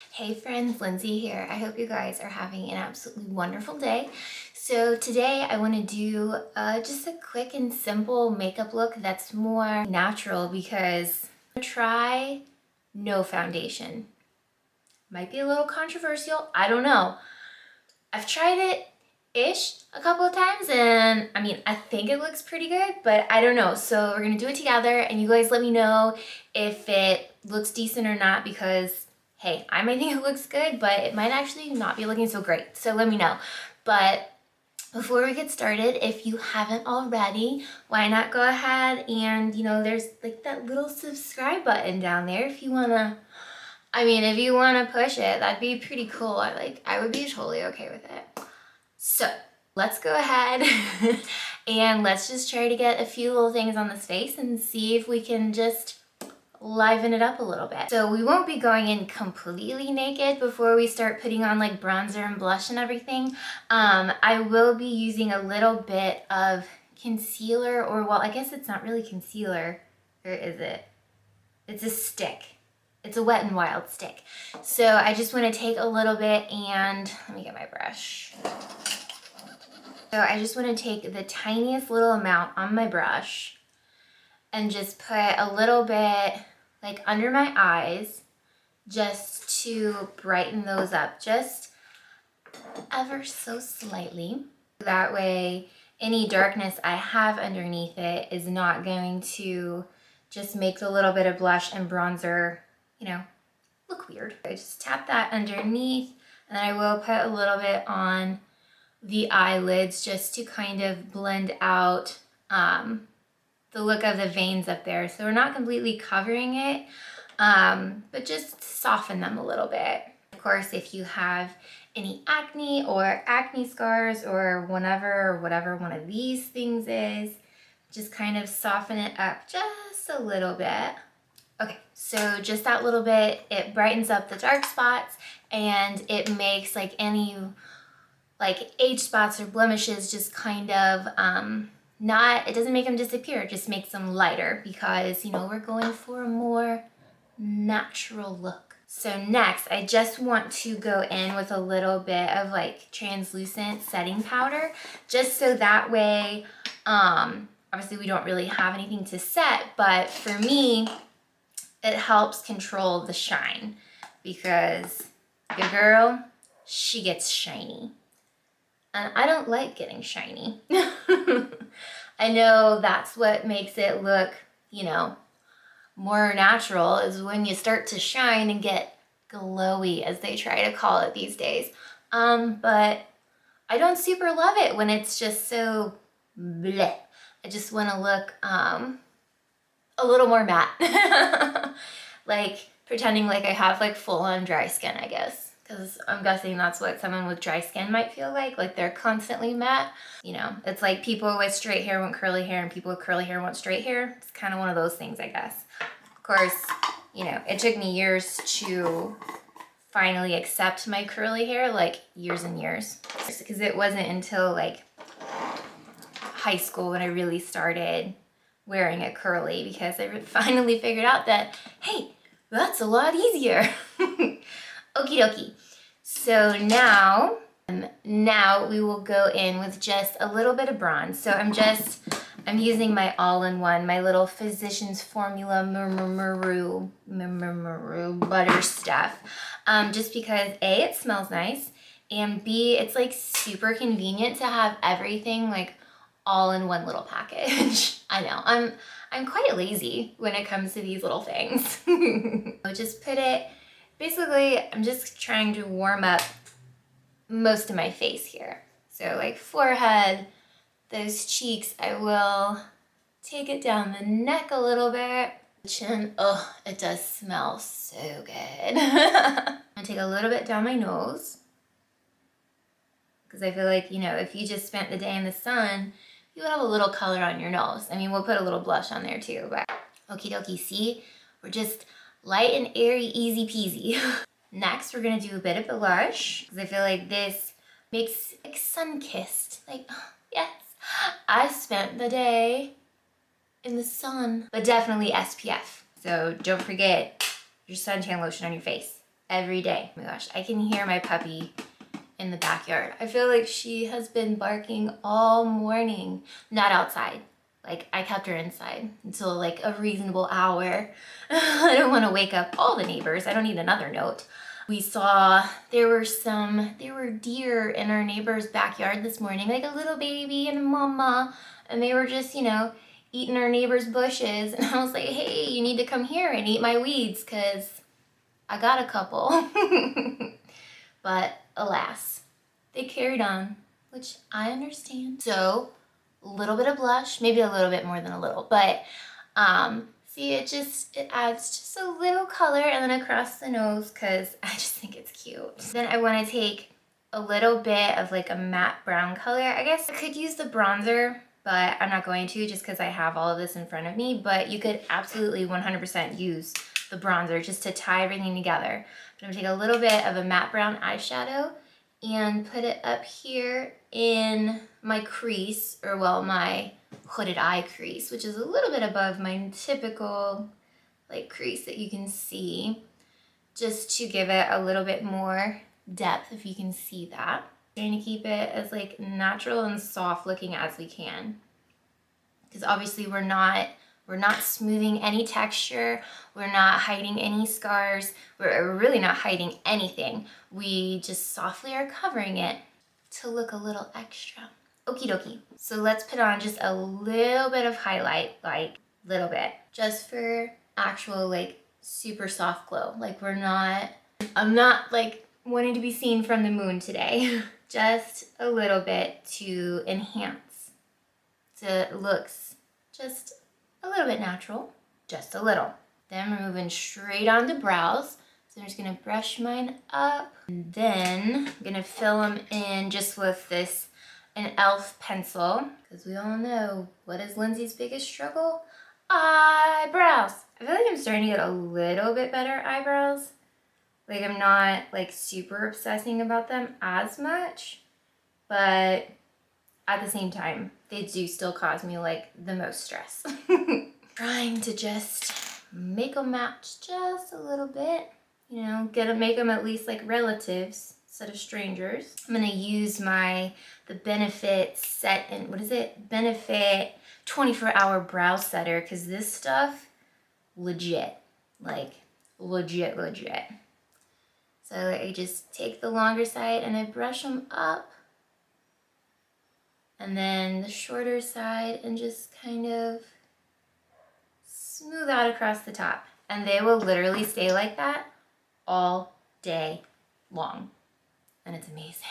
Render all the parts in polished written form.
Hey friends, Lynsey here. I hope you guys are having an absolutely wonderful day. So today I want to do just a quick and simple makeup look that's more natural because I'm gonna try no foundation. Might be a little controversial, I don't know. I've tried it-ish a couple of times and I think it looks pretty good, but I don't know. So we're gonna do it together and you guys let me know if it looks decent or not because hey, I might think it looks good, but it might actually not be looking so great. So let me know. But before we get started, if you haven't already, why not go ahead and, there's like that little subscribe button down there if you wanna, if you wanna push it, that'd be pretty cool. I would be totally okay with it. So let's go ahead and let's just try to get a few little things on this face and see if we can just liven it up a little bit. So we won't be going in completely naked before we start putting on like bronzer and blush and everything. I will be using a little bit of concealer, or well, I guess it's not really concealer, or is it? It's a stick. It's a Wet n Wild stick. So I just want to take a little bit and, let me get my brush. So I just want to take the tiniest little amount on my brush and just put a little bit like under my eyes just to brighten those up just ever so slightly. That way any darkness I have underneath it is not going to just make the little bit of blush and bronzer, look weird. I just tap that underneath and then I will put a little bit on the eyelids just to kind of blend out the look of the veins up there. So we're not completely covering it, but just soften them a little bit. Of course, if you have any acne or acne scars or whatever one of these things is, just kind of soften it up just a little bit. Okay, so just that little bit, it brightens up the dark spots and it makes like any like age spots or blemishes just kind of it doesn't make them disappear, it just makes them lighter because, we're going for a more natural look. So next, I just want to go in with a little bit of like translucent setting powder, just so that way, obviously we don't really have anything to set, but for me, it helps control the shine because your girl, she gets shiny. And I don't like getting shiny. I know that's what makes it look, more natural is when you start to shine and get glowy, as they try to call it these days. But I don't super love it when it's just so bleh. I just want to look a little more matte. Like pretending like I have like full-on dry skin, I guess. Because I'm guessing that's what someone with dry skin might feel like they're constantly matte. It's like people with straight hair want curly hair and people with curly hair want straight hair. It's kind of one of those things, I guess. Of course, it took me years to finally accept my curly hair, like years and years. Because it wasn't until like high school when I really started wearing it curly because I finally figured out that, hey, that's a lot easier. Okie dokie. So now we will go in with just a little bit of bronze. So I'm using my all-in-one, my little Physicians Formula Murmuru butter stuff. Just because A, it smells nice, and B, it's like super convenient to have everything like all in one little package. I know, I'm quite lazy when it comes to these little things. I'll just put it, basically, I'm just trying to warm up most of my face here. So like forehead, those cheeks, I will take it down the neck a little bit. Chin, oh, it does smell so good. I'm gonna take a little bit down my nose because I feel like, if you just spent the day in the sun, you would have a little color on your nose. We'll put a little blush on there too, but okie dokie, see? We're just light and airy, easy peasy. Next, we're gonna do a bit of blush because I feel like this makes like sun-kissed. Like, oh, yes, I spent the day in the sun, but definitely SPF. So don't forget your suntan lotion on your face. every day. Oh my gosh, I can hear my puppy in the backyard. I feel like she has been barking all morning. Not outside. Like, I kept her inside until like a reasonable hour. I don't want to wake up all the neighbors. I don't need another note. We saw there were deer in our neighbor's backyard this morning, like a little baby and a mama, and they were just, you know, eating our neighbor's bushes. And I was like, hey, you need to come here and eat my weeds because I got a couple. But alas, they carried on, which I understand. So a little bit of blush, maybe a little bit more than a little, but see, it adds just a little color, and then across the nose because I just think it's cute. Then I want to take a little bit of like a matte brown color. I guess I could use the bronzer, but I'm not going to just because I have all of this in front of me, but you could absolutely 100% use the bronzer just to tie everything together. But I'm gonna take a little bit of a matte brown eyeshadow and put it up here in my crease, or well, my hooded eye crease, which is a little bit above my typical like crease that you can see, just to give it a little bit more depth, if you can see that. Trying to keep it as like natural and soft looking as we can, because obviously we're not smoothing any texture, we're not hiding any scars, we're really not hiding anything. We just softly are covering it to look a little extra. Okie dokie. So let's put on just a little bit of highlight, like little bit, just for actual like super soft glow. Like I'm not like wanting to be seen from the moon today. Just a little bit to enhance, so it looks just a little bit natural, just a little. Then we're moving straight on to brows. So I'm just gonna brush mine up, and then I'm gonna fill them in just with an e.l.f. pencil, because we all know what is Lynsey's biggest struggle? Eyebrows. I feel like I'm starting to get a little bit better eyebrows. Like, I'm not like super obsessing about them as much, but at the same time, they do still cause me like the most stress. Trying to just make them match just a little bit, you know, make them at least like relatives instead of strangers. I'm gonna use the Benefit Benefit 24-hour brow setter, because this stuff, legit, like legit. So I just take the longer side and I brush them up, and then the shorter side, and just kind of smooth out across the top. And they will literally stay like that all day long. And it's amazing.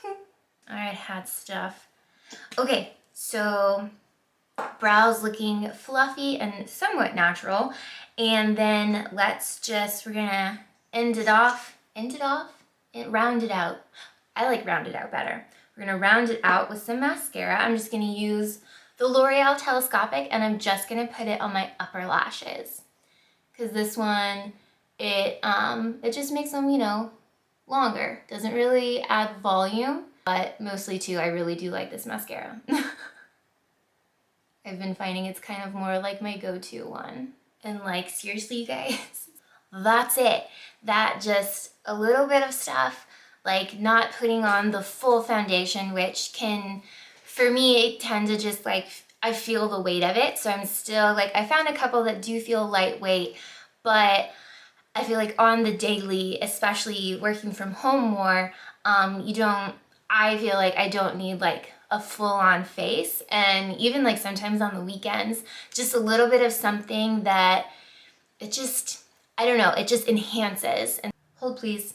All right, hat stuff. Okay, so brows looking fluffy and somewhat natural. And then we're gonna round it out. I like round it out better. We're gonna round it out with some mascara. I'm just gonna use the L'Oreal Telescopic, and I'm just gonna put it on my upper lashes, because this one, it just makes them, you know, longer. Doesn't really add volume, but mostly too, I really do like this mascara. I've been finding it's kind of more like my go-to one. And like, seriously, you guys, that's it. That just a little bit of stuff, like not putting on the full foundation, which can, for me, tend to just like, I feel the weight of it. So I'm still like, I found a couple that do feel lightweight, but I feel like on the daily, especially working from home more, I feel like I don't need like a full-on face. And even like sometimes on the weekends, just a little bit of something that it just, I don't know, it just enhances. And hold please,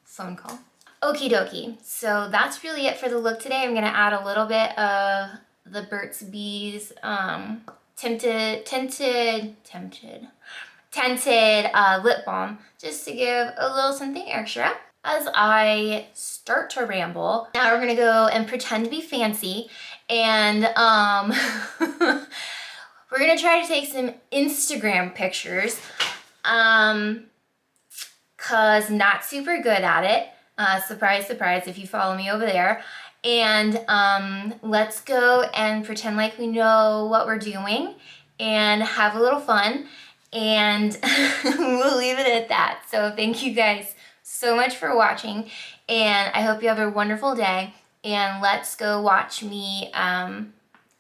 phone call. Okie dokie, so that's really it for the look today. I'm gonna add a little bit of the Burt's Bees tinted lip balm, just to give a little something extra. As I start to ramble, now we're gonna go and pretend to be fancy, and we're gonna try to take some Instagram pictures, cause not super good at it. Surprise, surprise, if you follow me over there. And let's go and pretend like we know what we're doing and have a little fun, and we'll leave it at that. So thank you guys so much for watching, and I hope you have a wonderful day. And let's go watch me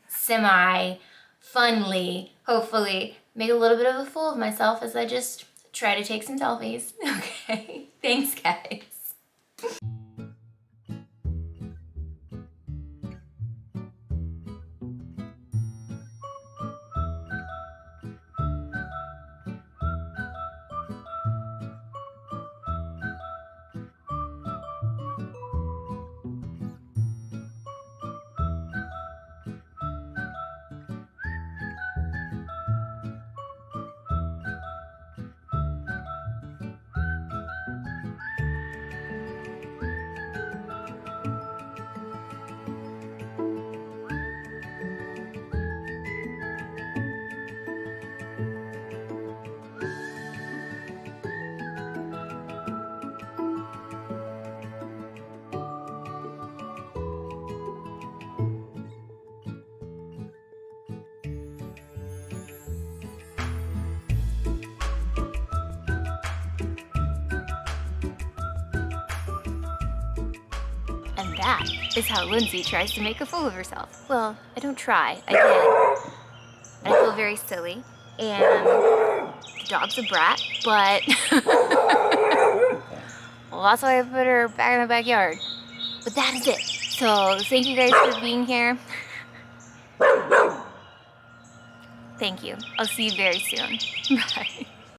semi-funly, hopefully, make a little bit of a fool of myself as I just try to take some selfies. Okay, thanks guys. And that is how Lynsey tries to make a fool of herself. Well, I don't try, I did. And I feel very silly, and the dog's a brat, but well, that's why I put her back in the backyard. But that is it. So thank you guys for being here. Thank you. I'll see you very soon. Bye.